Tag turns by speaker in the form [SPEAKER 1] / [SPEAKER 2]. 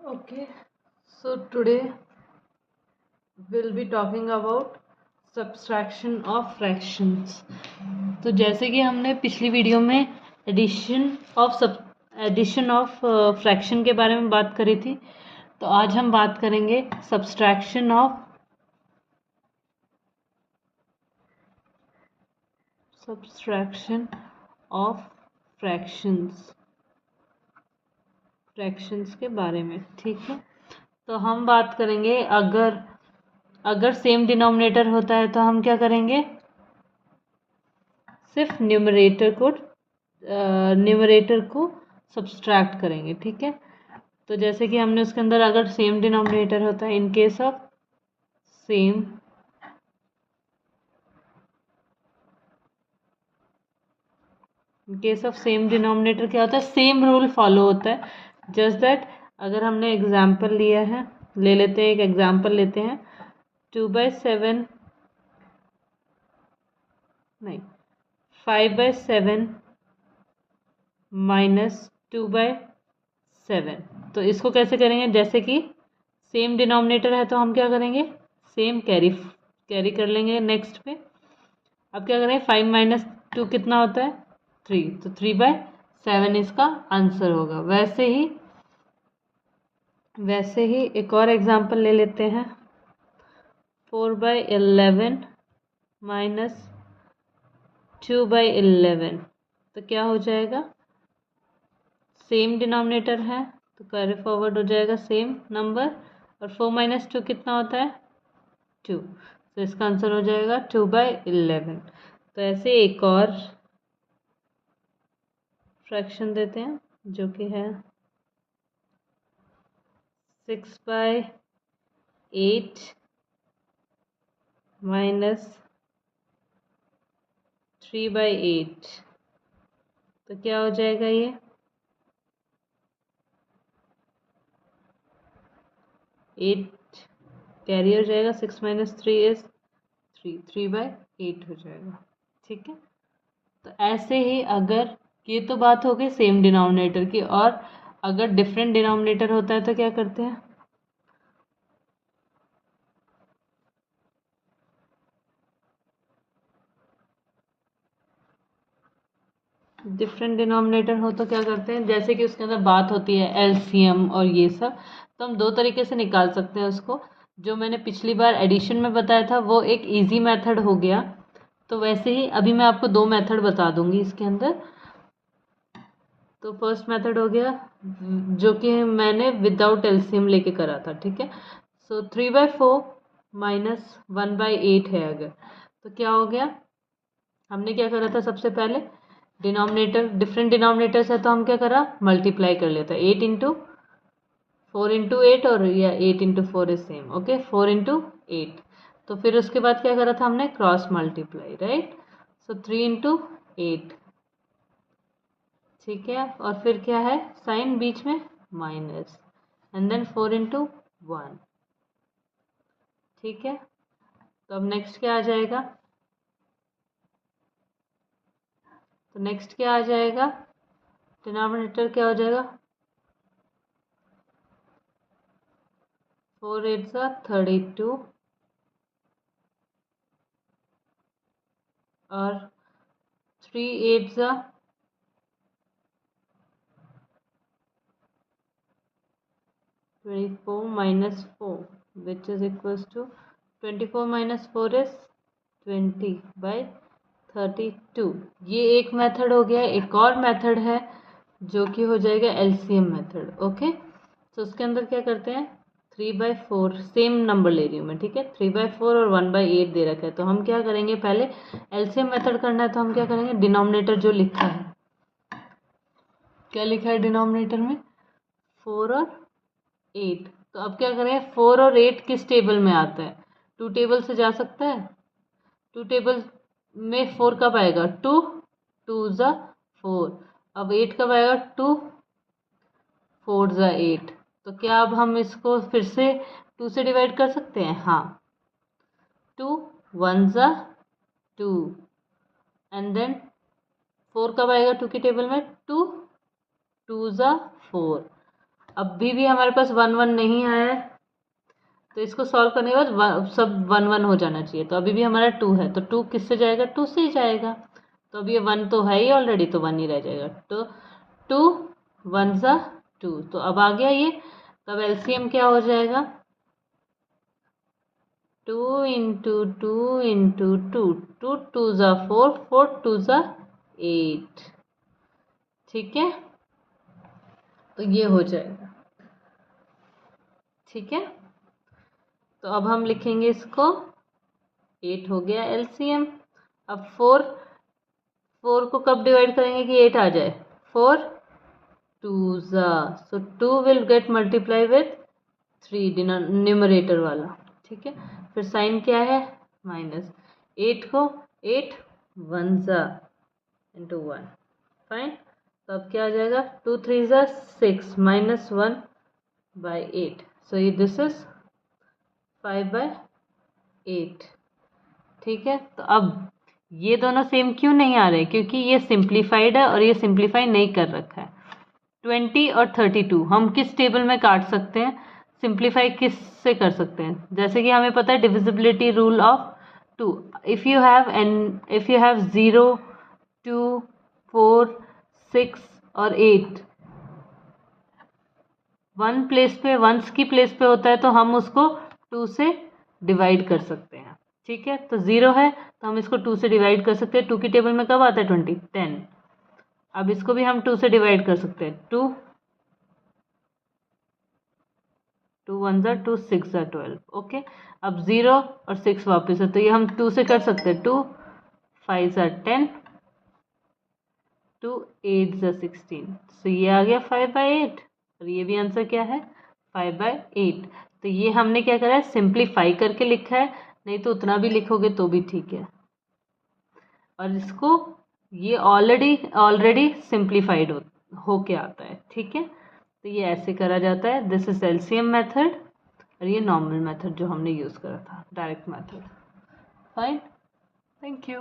[SPEAKER 1] Okay, so today we'll be talking about subtraction of fractions. तो जैसे कि हमने पिछली वीडियो में एडिशन ऑफ फ्रैक्शन के बारे में बात करी थी, तो आज हम बात करेंगे सब्सट्रैक्शन ऑफ फ्रैक्शंस के बारे में। ठीक है, तो हम बात करेंगे अगर सेम डिनोमिनेटर होता है तो हम क्या करेंगे, सिर्फ न्यूमरेटर को सब्सट्रैक्ट करेंगे। ठीक है, तो जैसे कि हमने उसके अंदर अगर सेम डिनोमिनेटर होता है, in case of same denominator क्या होता है, सेम रूल फॉलो होता है। जस्ट दैट अगर हमने एग्जाम्पल लिया है, ले लेते हैं, एक एग्जाम्पल लेते हैं, 2/7 नहीं 5/7 -2/7। तो इसको कैसे करेंगे, जैसे कि सेम डिनोमिनेटर है तो हम क्या करेंगे, सेम कैरी कर लेंगे नेक्स्ट पे। अब क्या करें, 5 - 2 कितना होता है, 3, तो 3/7 इसका आंसर होगा। वैसे ही एक और एग्जांपल ले लेते हैं, 4/11 -2/11। तो क्या हो जाएगा, सेम डिनोमिनेटर है तो कैरी फॉरवर्ड हो जाएगा सेम नंबर, और 4 - 2 कितना होता है, 2, तो इसका आंसर हो जाएगा 2/11। तो ऐसे एक और फ्रैक्शन देते हैं जो कि है 6/8 -3/8। तो क्या हो जाएगा, ये 8 कैरी हो जाएगा, 6 - 3 इज 3/8 हो जाएगा। ठीक है, तो ऐसे ही अगर, ये तो बात हो गई सेम डिनोमिनेटर की, और अगर डिफरेंट डिनोमिनेटर होता है तो क्या करते हैं, डिफरेंट डिनोमिनेटर हो तो क्या करते हैं, जैसे कि उसके अंदर बात होती है एलसीएम और ये सब, तो हम दो तरीके से निकाल सकते हैं उसको। जो मैंने पिछली बार एडिशन में बताया था वो एक इजी मेथड हो गया, तो वैसे ही अभी मैं आपको दो मेथड बता दूंगी इसके अंदर। तो फर्स्ट मेथड हो गया जो कि मैंने विदाउट एलसीएम लेके करा था। ठीक है, सो 3/4 -1/8 है अगर, तो क्या हो गया, हमने क्या करा था, सबसे पहले डिनोमिनेटर डिफरेंट डिनोमिनेटर्स है तो हम क्या करा, मल्टीप्लाई कर लेते हैं, 4 into 8, और या 8 into 4 is same, okay, 4 into 8। तो फिर उसके बाद क्या करा था हमने, क्रॉस मल्टीप्लाई, राइट, सो 3 into 8। ठीक है, और फिर क्या है, साइन बीच में माइनस, एंड देन 4 into 1। ठीक है, तो अब नेक्स्ट क्या आ जाएगा, तो नेक्स्ट क्या आ जाएगा, डिनोमिनेटर क्या हो जाएगा, 4 8 32, और 3 8 24 -4, which is equals to 24 - 4 is 20/32। ये एक मेथड हो गया। एक और मेथड है जो कि हो जाएगा एलसीएम मेथड। ओके, तो उसके अंदर क्या करते हैं, 3/4 सेम नंबर ले रही हूँ मैं, ठीक है, 3/4 और 1/8 दे रखा है, तो हम क्या करेंगे, पहले एलसीएम मेथड करना है तो हम क्या करेंगे, डिनोमिनेटर जो लिखा है, क्या लिखा है डिनोमिनेटर में, 4 और 8। तो अब क्या करें, 4 और 8 किस टेबल में आता है, 2 टेबल से जा सकता है, 2 टेबल में 4 कब आएगा, 2 2 4, अब 8 कब आएगा, 2 4 8। तो क्या अब हम इसको फिर से 2 से डिवाइड कर सकते हैं, हाँ, 2 1 2, एंड देन 4 कब आएगा 2 की टेबल में, 2 2 4, अभी भी हमारे पास 1 1 नहीं आया है, तो इसको सॉल्व करने के बाद सब 1 1 हो जाना चाहिए। तो अभी भी हमारा 2 है, तो 2 किससे जाएगा, 2 से ही जाएगा। तो अब ये 1 तो है ही ऑलरेडी, तो 1 ही रह जाएगा। तो 2 1 ज़ा 2, तो अब आ गया ये। तब एलसीएम क्या हो जाएगा, 2 इंटू 2 इंटू 2, 2 2 ज़ा 4, 4 2 ज़ा 8। ठीक है, तो ये हो जाएगा। ठीक है, तो अब हम लिखेंगे इसको, 8 हो गया एलसीएम। अब 4 को कब डिवाइड करेंगे कि 8 आ जाए, 4 2 ज़ा, सो 2 will get multiply with 3 numerator वाला। ठीक है, फिर साइन क्या है, माइनस। 8 को 8 1 ज़ा इंटू 1, फाइन। तो अब क्या आ जाएगा, 2 3 ज़ा 6 माइनस 1 बाई 8, सो ये दिस इज 5/8। ठीक है, तो अब ये दोनों सेम क्यों नहीं आ रहे, क्योंकि ये सिंप्लीफाइड है और ये सिंप्लीफाई नहीं कर रखा है। 20 और 32 हम किस टेबल में काट सकते हैं, सिंप्लीफाई किस से कर सकते हैं, जैसे कि हमें पता है divisibility rule of 2। If you have 0 2 4 6 और 8 वन प्लेस पे, वंस की प्लेस पे होता है, तो हम उसको 2 से डिवाइड कर सकते हैं। ठीक है, तो 0 है तो हम इसको 2 से डिवाइड कर सकते हैं। 2 की टेबल में कब आता है, 20 10। अब इसको भी हम 2 से डिवाइड कर सकते हैं, 2 2 1 ज़ा 2 6 ज़ा 12। ओके, अब 0 और 6 वापस है, तो ये हम 2 से कर सकते हैं, 2 5 ज़ा 10, 2 8 ज़ा 16, तो ये आ गया 5/8। और ये भी आंसर क्या है, 5/8। तो ये हमने क्या करा है, सिंप्लीफाई करके लिखा है, नहीं तो उतना भी लिखोगे तो भी ठीक है। और इसको ये ऑलरेडी सिंप्लीफाइड हो के आता है। ठीक है, तो ये ऐसे करा जाता है, दिस इज एलसीएम मेथड, और ये नॉर्मल मेथड जो हमने यूज़ करा था, direct method. Fine, thank you.